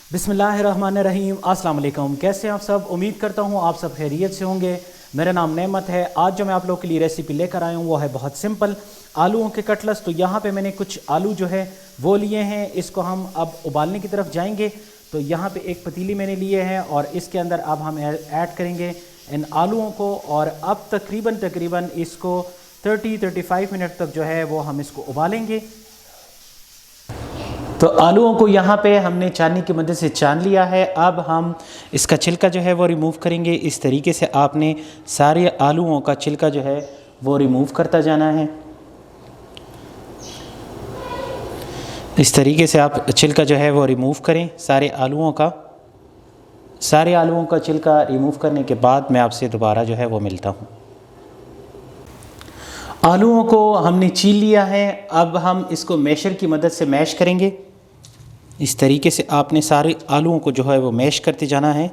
बिस्मिल्लाहिर्रहमानिर्रहीम। अस्सलाम वालेकुम। कैसे हैं आप सब? उम्मीद करता हूँ आप सब खैरियत से होंगे। मेरा नाम नेमत है। आज जो मैं आप लोग के लिए रेसिपी लेकर आया हूँ वो है बहुत सिंपल, आलूओं के कटलेट्स। तो यहाँ पे मैंने कुछ आलू जो है वो लिए हैं, इसको हम अब उबालने की तरफ जाएंगे। तो यहाँ पे एक पतीली मैंने लिए हैं और इसके अंदर अब हम ऐड करेंगे इन आलूओं को। और अब तकरीबन इसको 30-35 मिनट तक जो है वो हम इसको उबालेंगे। तो आलूओं को यहाँ पे हमने छाननी की मदद से छान लिया है। अब हम इसका छिलका जो है वो रिमूव करेंगे। इस तरीके से आपने सारे आलूओं का छिलका जो है वो रिमूव करता जाना है। इस तरीके से आप छिलका जो है वो रिमूव करें सारे आलूओं का। सारे आलूओं का छिलका रिमूव करने के बाद मैं आपसे दोबारा जो है वो मिलता हूँ। आलूओं को हमने छील लिया है। अब हम इसको मैशर की मदद से मैश करेंगे। इस तरीके से आपने सारे आलूओं को जो है वो मैश करते जाना है।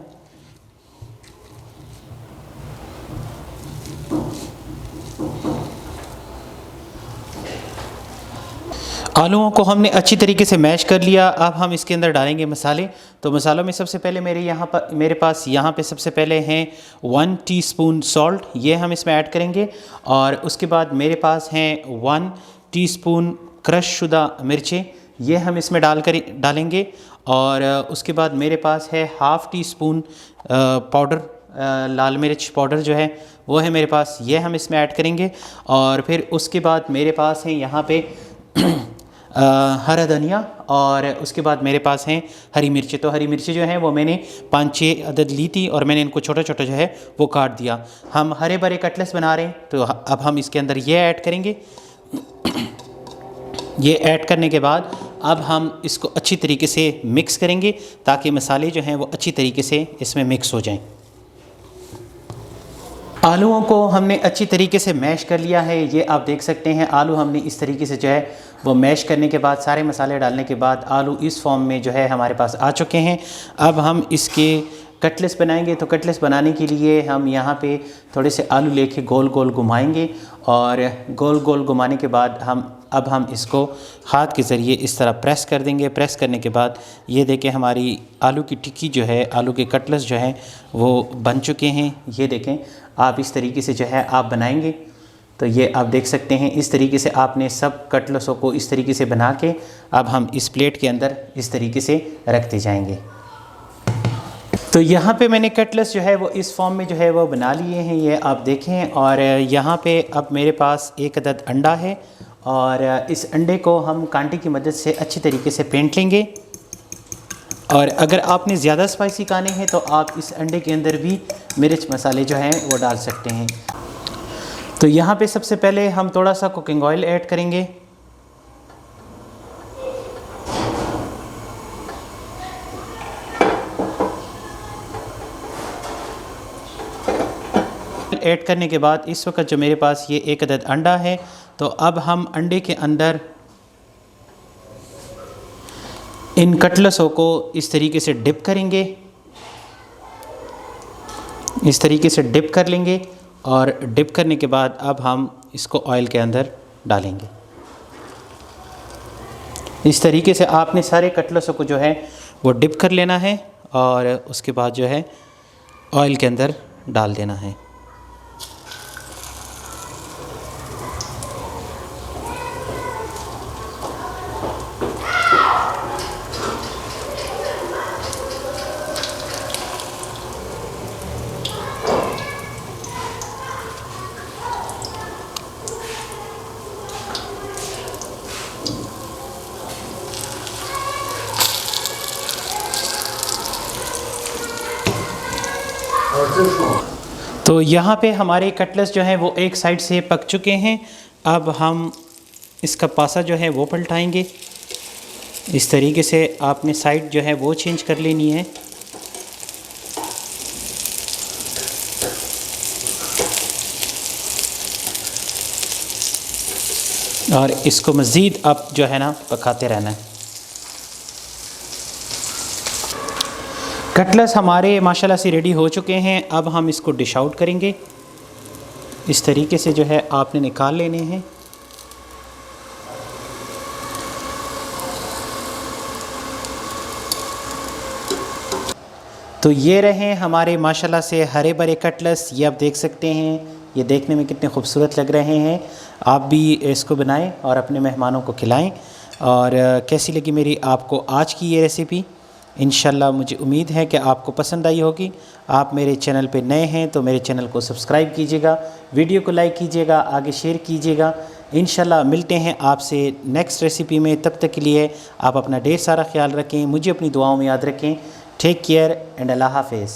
आलूओं को हमने अच्छी तरीके से मैश कर लिया। अब हम इसके अंदर डालेंगे मसाले। तो मसालों में सबसे पहले मेरे पास यहाँ पे सबसे पहले हैं 1 टीस्पून सॉल्ट, ये हम इसमें ऐड करेंगे। और उसके बाद मेरे पास हैं 1 टीस्पून क्रश शुदा मिर्चें, ये हम इसमें डालेंगे। और उसके बाद मेरे पास है हाफ़ टी स्पून पाउडर, लाल मिर्च पाउडर जो है वो है मेरे पास, ये हम इसमें ऐड करेंगे। और फिर उसके बाद मेरे पास है यहाँ पे हरा धनिया, और उसके बाद मेरे पास हैं हरी मिर्ची। तो हरी मिर्ची जो हैं वो मैंने 5-6 अदद ली थी और मैंने इनको छोटा छोटा जो है वो काट दिया। हम हरे भरे कटलेट्स बना रहे हैं, तो अब हम इसके अंदर ये ऐड करेंगे। ये ऐड करने के बाद अब हम इसको अच्छी तरीके से मिक्स करेंगे ताकि मसाले जो हैं वो अच्छी तरीके से इसमें मिक्स हो जाएं। आलूओं को हमने अच्छी तरीके से मैश कर लिया है, ये आप देख सकते हैं। आलू हमने इस तरीके से जो है वो मैश करने के बाद, सारे मसाले डालने के बाद आलू इस फॉर्म में जो है हमारे पास आ चुके हैं। अब हम इसके कटलेट्स बनाएंगे। तो कटलेट्स बनाने के लिए हम यहाँ पे थोड़े से आलू लेके गोल गोल घुमाएंगे, और गोल गोल घुमाने के बाद अब हम इसको हाथ के ज़रिए इस तरह प्रेस कर देंगे। प्रेस करने के बाद ये देखें हमारी आलू की टिक्की जो है, आलू के कटलेट्स जो हैं वो बन चुके हैं। ये देखें, आप इस तरीके से जो है आप बनाएंगे। तो ये आप देख सकते हैं, इस तरीके से आपने सब कटलेट्सों को इस तरीके से बना के अब हम इस प्लेट के अंदर इस तरीके से रखते जाएंगे। तो यहाँ पे मैंने कटलेट्स जो है वो इस फॉर्म में जो है वो बना लिए हैं, ये आप देखें। और यहाँ पे अब मेरे पास एक अदद अंडा है, और इस अंडे को हम कांटे की मदद से अच्छी तरीके से फेंट लेंगे। और अगर आपने ज़्यादा स्पाइसी खाने हैं तो आप इस अंडे के अंदर भी मिर्च मसाले जो हैं वो डाल सकते हैं। तो यहाँ पे सबसे पहले हम थोड़ा सा कुकिंग ऑयल ऐड करेंगे। ऐड करने के बाद इस वक्त जो मेरे पास ये एक अदद अंडा है, तो अब हम अंडे के अंदर इन कटलेट्सों को इस तरीके से डिप करेंगे। इस तरीके से डिप कर लेंगे, और डिप करने के बाद अब हम इसको ऑयल के अंदर डालेंगे। इस तरीके से आपने सारे कटलेट्सों को जो है वो डिप कर लेना है, और उसके बाद जो है ऑयल के अंदर डाल देना है। तो यहाँ पे हमारे कटलेट्स जो हैं वो एक साइड से पक चुके हैं। अब हम इसका पासा जो है वो पलटाएंगे। इस तरीके से आपने साइड जो है वो चेंज कर लेनी है। और इसको मज़ीद अब जो है ना पकाते रहना है। कटलेट्स हमारे माशाल्लाह से रेडी हो चुके हैं। अब हम इसको डिश आउट करेंगे। इस तरीके से जो है आपने निकाल लेने हैं। तो ये रहे हमारे माशाल्लाह से हरे भरे कटलेट्स। ये आप देख सकते हैं, ये देखने में कितने खूबसूरत लग रहे हैं। आप भी इसको बनाएं और अपने मेहमानों को खिलाएं। और कैसी लगी मेरी आपको आज की ये रेसिपी? इंशाल्लाह मुझे उम्मीद है कि आपको पसंद आई होगी। आप मेरे चैनल पे नए हैं तो मेरे चैनल को सब्सक्राइब कीजिएगा, वीडियो को लाइक कीजिएगा, आगे शेयर कीजिएगा। इंशाल्लाह मिलते हैं आपसे नेक्स्ट रेसिपी में। तब तक के लिए आप अपना ढेर सारा ख्याल रखें, मुझे अपनी दुआओं में याद रखें। टेक केयर एंड अल्लाह हाफिज़।